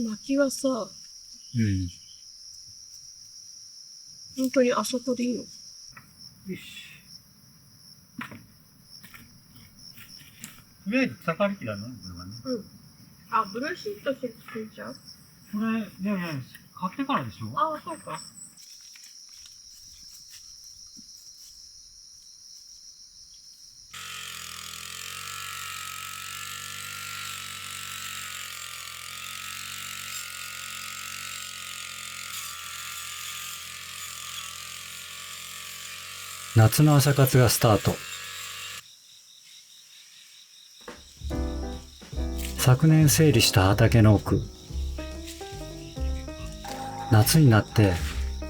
薪はさ、うん。本当にあそこでいいの？よし。とりあえず草刈り機だな、これはね。うん。あ、ブルーシートしてついちゃう？これ、いやいや、買ってからでしょ？ああ、そうか。夏の朝活がスタート。昨年整理した畑の奥。夏になって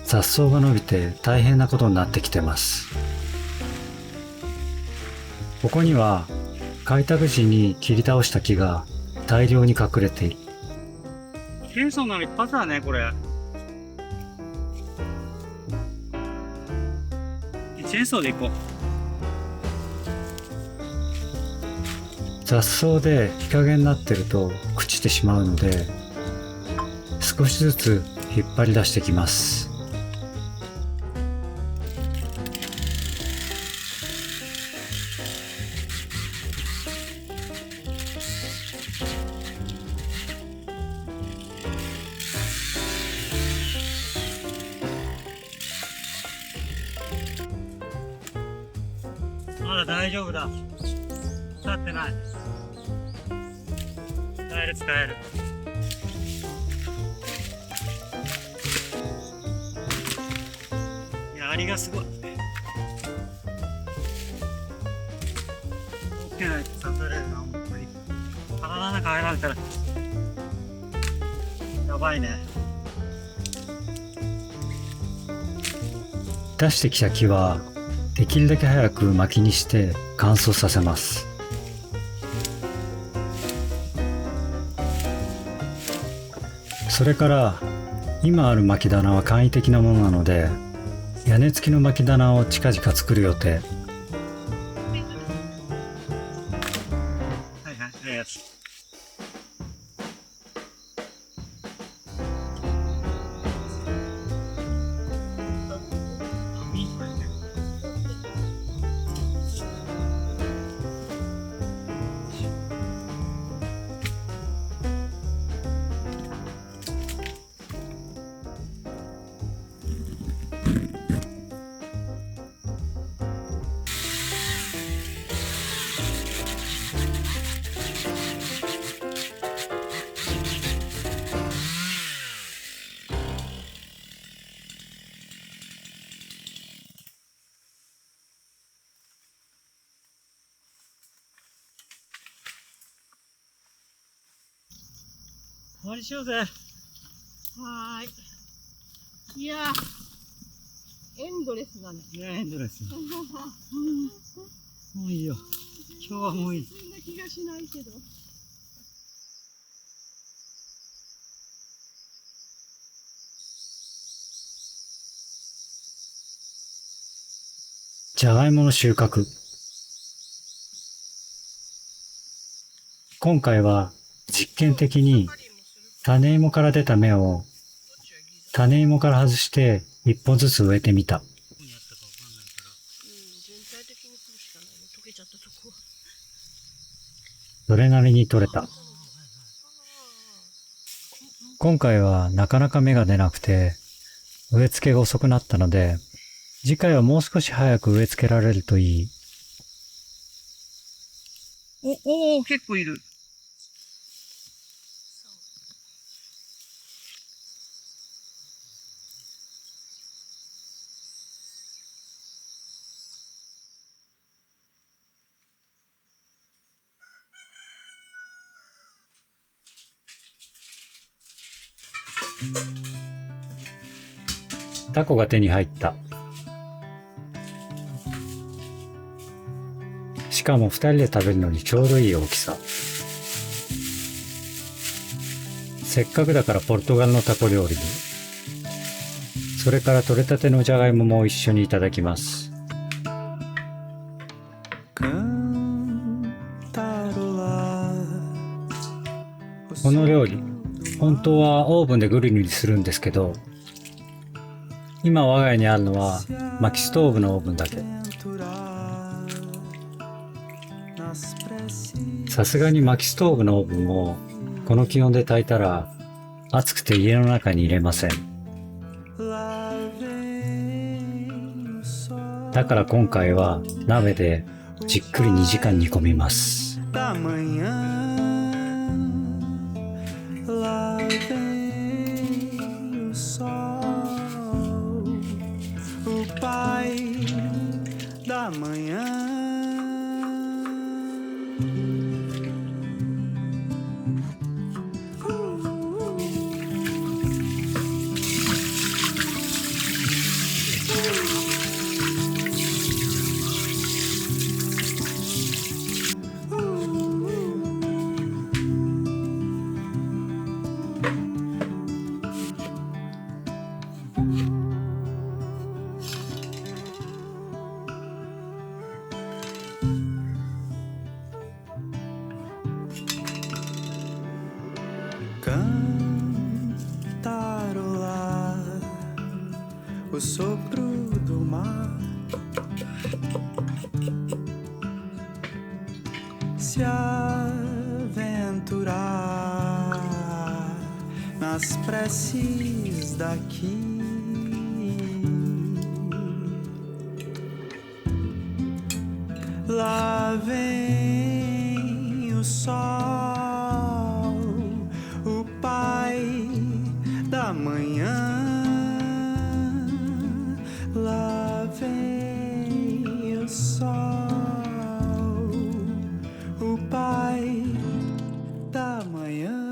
雑草が伸びて大変なことになってきてます。ここには開拓時に切り倒した木が大量に隠れている。チェーンソーなら一発だね、これ。チェーンソーでいこう。雑草で日陰になってると朽ちてしまうので、少しずつ引っ張り出してきます。まだ大丈夫だ。立ってない。使える使える。いや、アリがすごい。大きないと刺されるな、本当に。体の中入られたらやばいね。出してきた木はできるだけ早く薪にして乾燥させます。それから今ある薪棚は簡易的なものなので、屋根付きの薪棚を近々作る予定。はいはい、いいやつ。終わりしようぜ。はーい。いやー、エンドレスだね。ね、エンドレス。もういいよ。今日はもういい。そんな気がしないけど。じゃがいもの収穫。今回は実験的に種芋から出た芽を種芋から外して一本ずつ植えてみた。うん、全体的に来るしかないね。溶けちゃったとこは。それなりに取れた。今回はなかなか芽が出なくて植え付けが遅くなったので、次回はもう少し早く植え付けられるといい。お、結構いる。タコが手に入った。しかも2人で食べるのにちょうどいい大きさ。せっかくだからポルトガルのタコ料理に。それから取れたてのじゃがいもも一緒にいただきます。この料理、本当はオーブンでグリルにするんですけど、今我が家にあるのは薪ストーブのオーブンだけ。さすがに薪ストーブのオーブンをこの気温で炊いたら暑くて家の中に入れません。だから今回は鍋でじっくり2時間煮込みます。Cantarolar o sopro do mar, se aventurar nas preces daqui. Lá vem o sol, o pai da manhã. Lá vem o sol, o pai da manhã.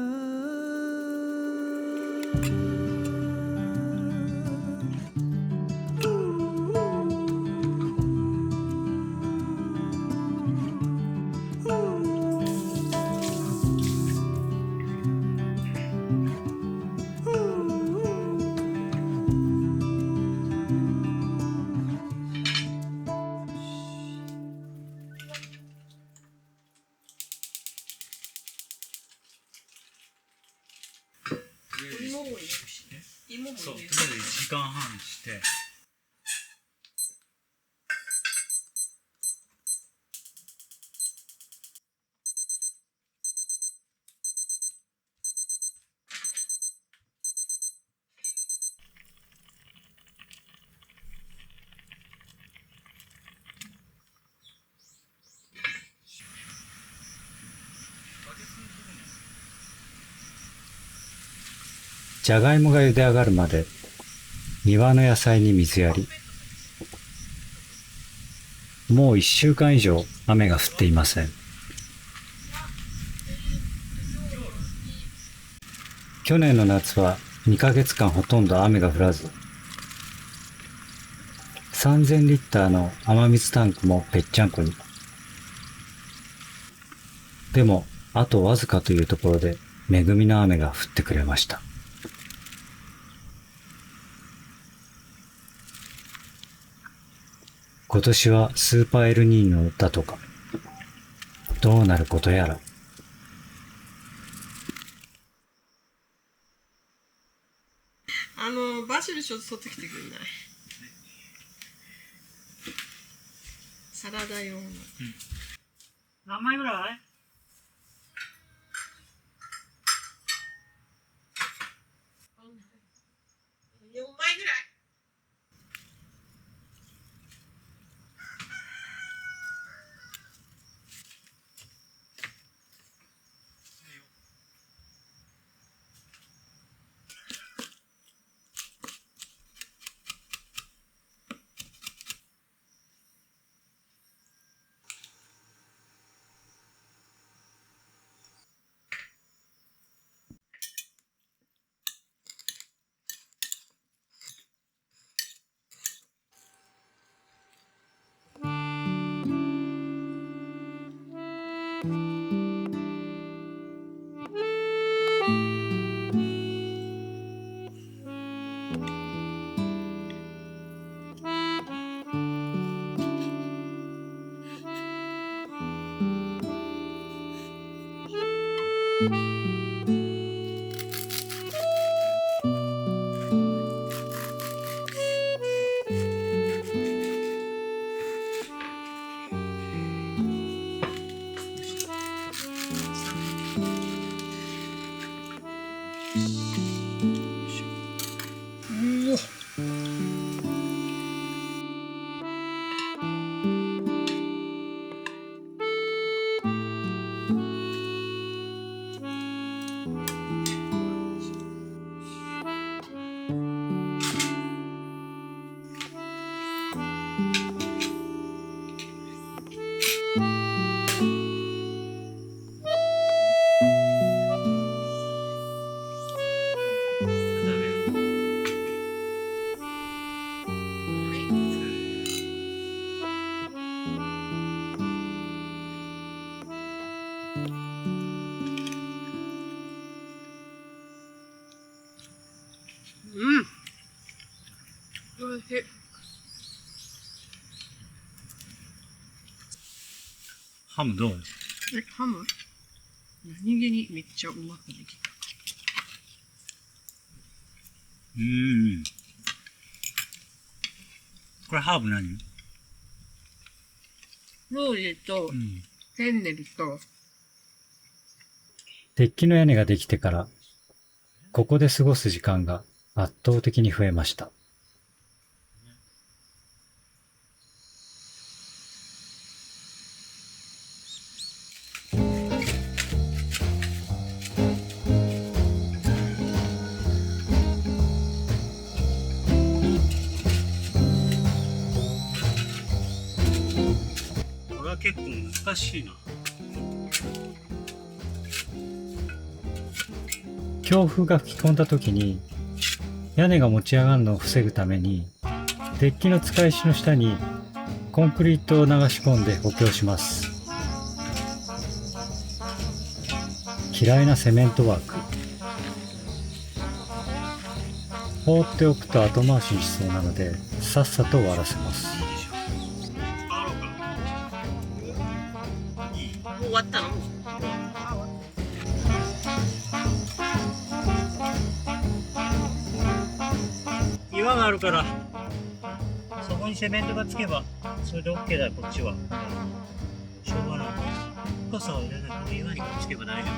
そう、とりあえず1時間半して。じゃがいもが茹で上がるまで庭の野菜に水やり。もう1週間以上雨が降っていません。去年の夏は2ヶ月間ほとんど雨が降らず、3000リッターの雨水タンクもぺっちゃんこに。でもあとわずかというところで恵みの雨が降ってくれました。今年はスーパーエルニーニョだとか、どうなることやら。バジルちょっと取ってきてくれない？サラダ用の。何枚ぐらい？4枚ぐらい。ハムどう？ハム何気にめっちゃうまくできた。これハーブ何？ローリエと、フェンネルと、デッキの屋根ができてから、ここで過ごす時間が圧倒的に増えました。これは結構難しいな。強風が吹き込んだ時に屋根が持ち上がるのを防ぐためにデッキの使い石の下にコンクリートを流し込んで補強します。嫌いなセメントワーク。放っておくと後回しにしそうなのでさっさと終わらせます。もう終わったの？岩があるからそこにセメントがつけばそれで OK だよ。こっちはしょうがない。深さは入れない。この岩にくっつけば大丈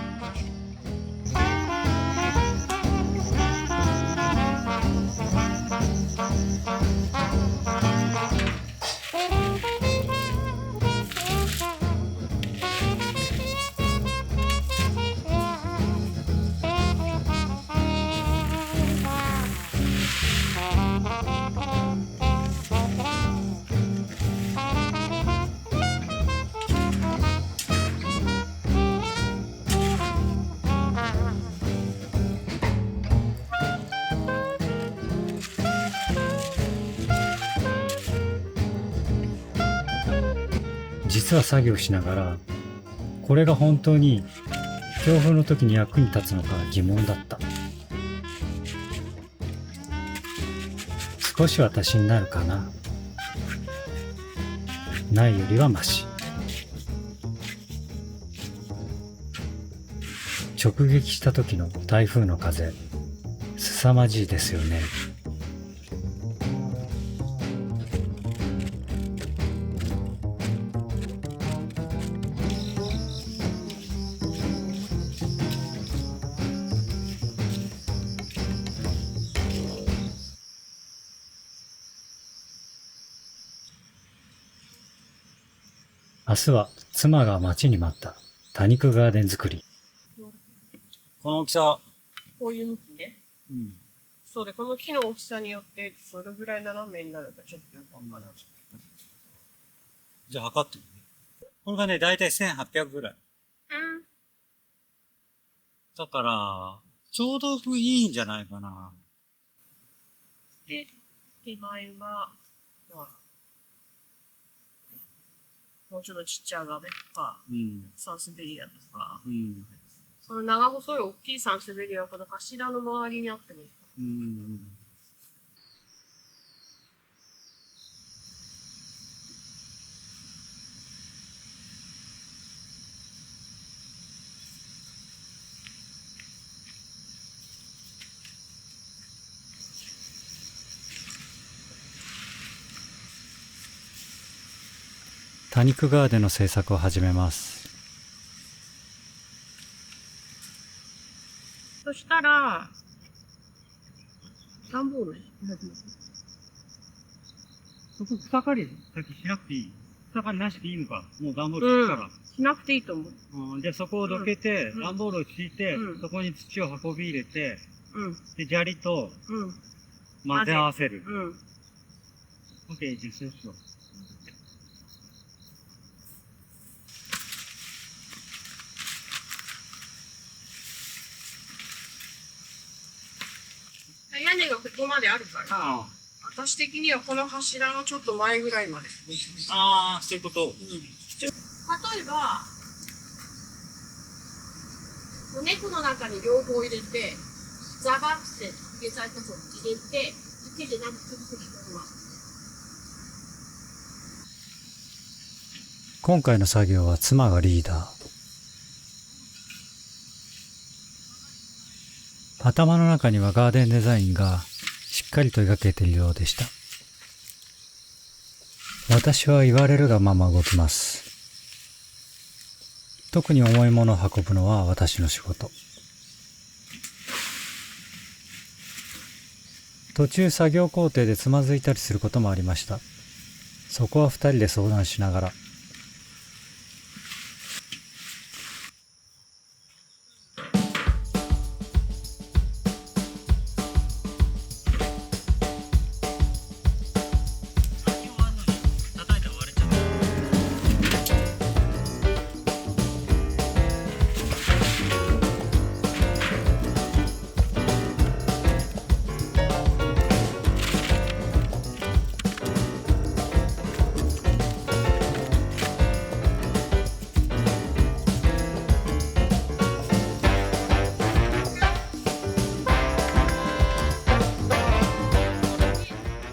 実は作業しながらこれが本当に強風の時に役に立つのか疑問だった。少しは足しになるかな。ないよりはマシ。直撃した時の台風の風、凄まじいですよね。明日は妻が待ちに待った多肉ガーデン作り。この大きさ。こういう向きね。そうで、この木の大きさによってどれぐらい斜めになるかちょっとよくわからない。じゃあ測ってみる。これがね、だいたい1800ぐらい。だから、ちょうどいいんじゃないかな。で、手前は、もうちょっとちっちゃいアガベとか、サンスベリアとか、その長細い大きいサンスベリアはこの柱の周りにあってもいい。多肉ガーデンの制作を始めます。そしたら、段ボールそこ草刈り先しなくていい？草刈りなしでいいのか？もう段ボール敷くから。しなくていいと思う。じゃあそこをどけて、段ボールを敷いて、そこに土を運び入れて、で、砂利と混ぜ合わせる。OK、じゃあそうしよう。屋根がここまであるから、私的にはこの柱のちょっと前ぐらいまで。ああ、そういうこと。例えば、お猫の中に両方入れて、ザバって入れたやつを入れて、手で何かつぶせるのは。今回の作業は妻がリーダー。頭の中にはガーデンデザインがしっかりと描けているようでした。私は言われるがまま動きます。特に重いものを運ぶのは私の仕事。途中作業工程でつまずいたりすることもありました。そこは二人で相談しながら。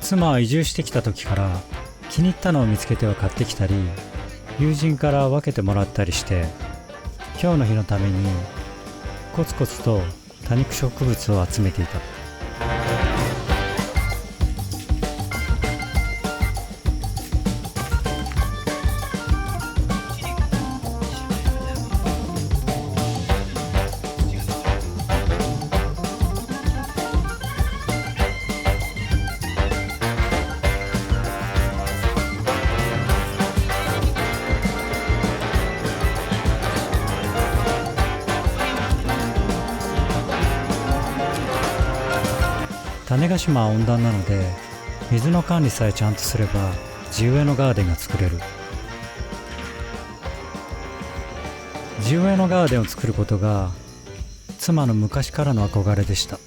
妻は移住してきた時から気に入ったのを見つけては買ってきたり、友人から分けてもらったりして、今日の日のためにコツコツと多肉植物を集めていた。種子島は温暖なので、水の管理さえちゃんとすれば地植えのガーデンが作れる。地植えのガーデンを作ることが妻の昔からの憧れでした。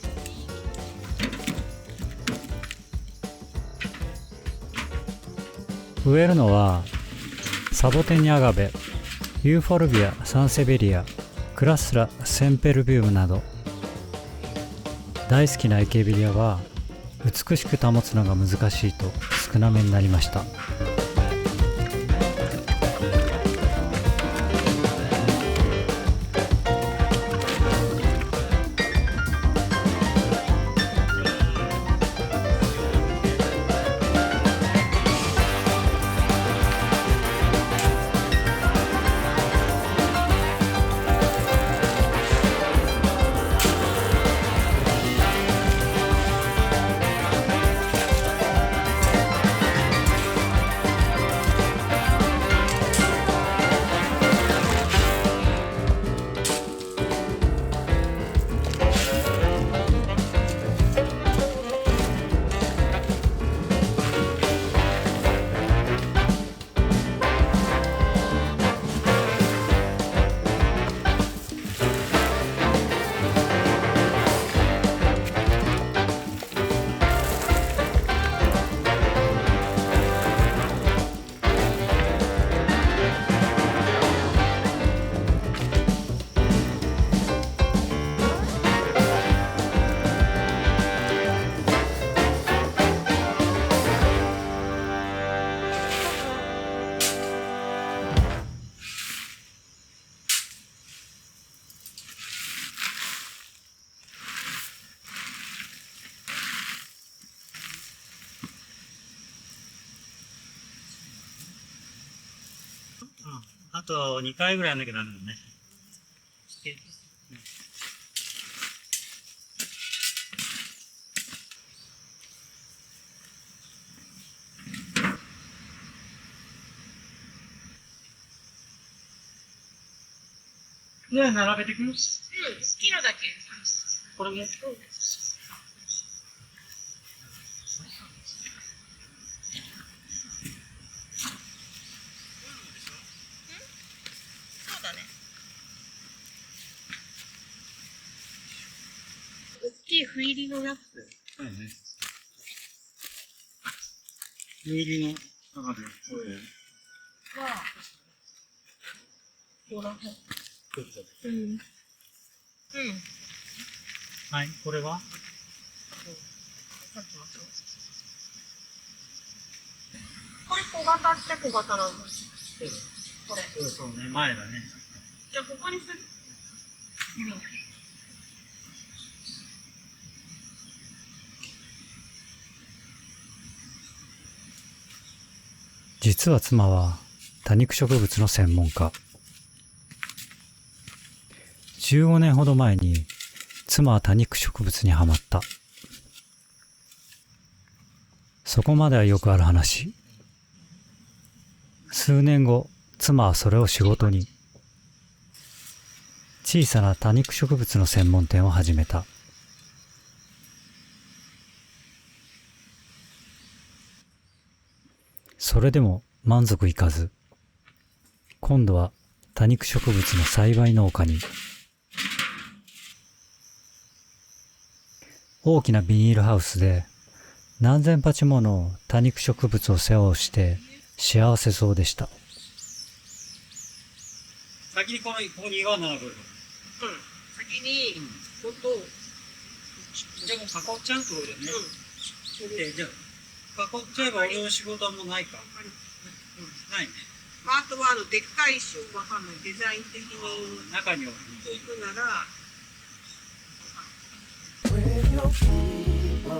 植えるのはサボテンニアガベ、ユーフォルビア・サンセベリア、クラスラ・センペルビウムなど。大好きなエケビリアは美しく保つのが難しいと少なめになりました。あと2回ぐらいやんなきゃダメだね。ねえ、並べてくる？好きなだけ。これね。そうだね。大きい斑入りのやつ。そうね。斑入りの中で、これ。は、ここら辺。うん。うん。はい、これはこれ小型って小型なんだ。これ。そうそうね、前だね。じゃあここにする。実は妻は多肉植物の専門家。15年ほど前に妻は多肉植物にはまった。そこまではよくある話。数年後、妻はそれを仕事に。小さな多肉植物の専門店を始めた。それでも満足いかず、今度は多肉植物の栽培農家に。大きなビニールハウスで何千鉢もの多肉植物を世話をして幸せそうでした。先にここに岩並ぶ。先に、ここと、じゃあもう囲っちゃうってことだよね。じゃあ、囲っちゃえば俺の仕事はもうないか。ないね。まあ、あとはでっかい石をわかんないデザイン的に中には。行くなら、When your people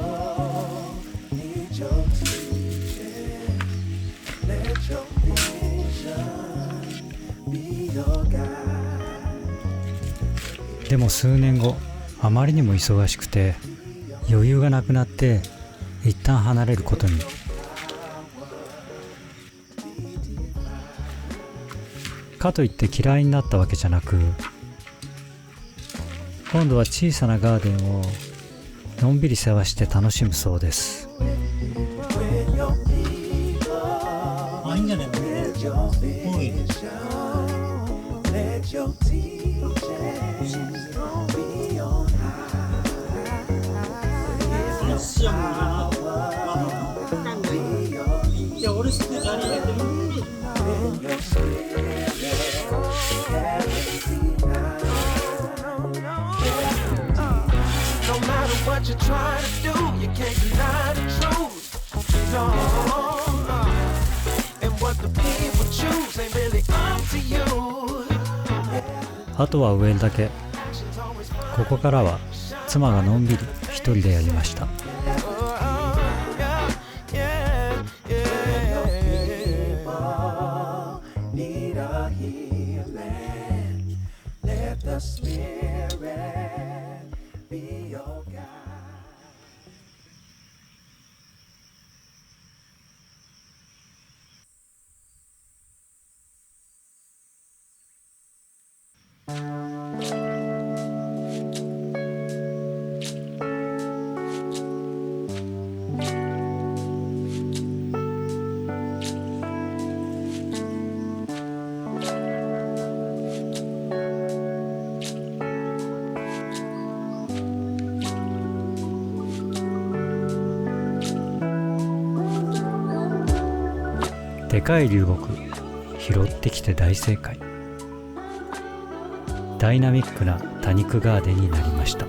need your teaching, let your vision be your guide. でも数年後、あまりにも忙しくて余裕がなくなって一旦離れることに。かといって嫌いになったわけじゃなく、今度は小さなガーデンをのんびり世話して楽しむそうです。あ、いいんじゃないの？多いね。じゃあ俺捨てザリ入れてる。No matter what you're trying to do, you can't deny the truth. No, and what the people choose ain't really up to you. あとは植えるだけ。ここからは妻がのんびり一人でやりました。でかい流木、拾ってきて大正解。ダイナミックな多肉ガーデンになりました。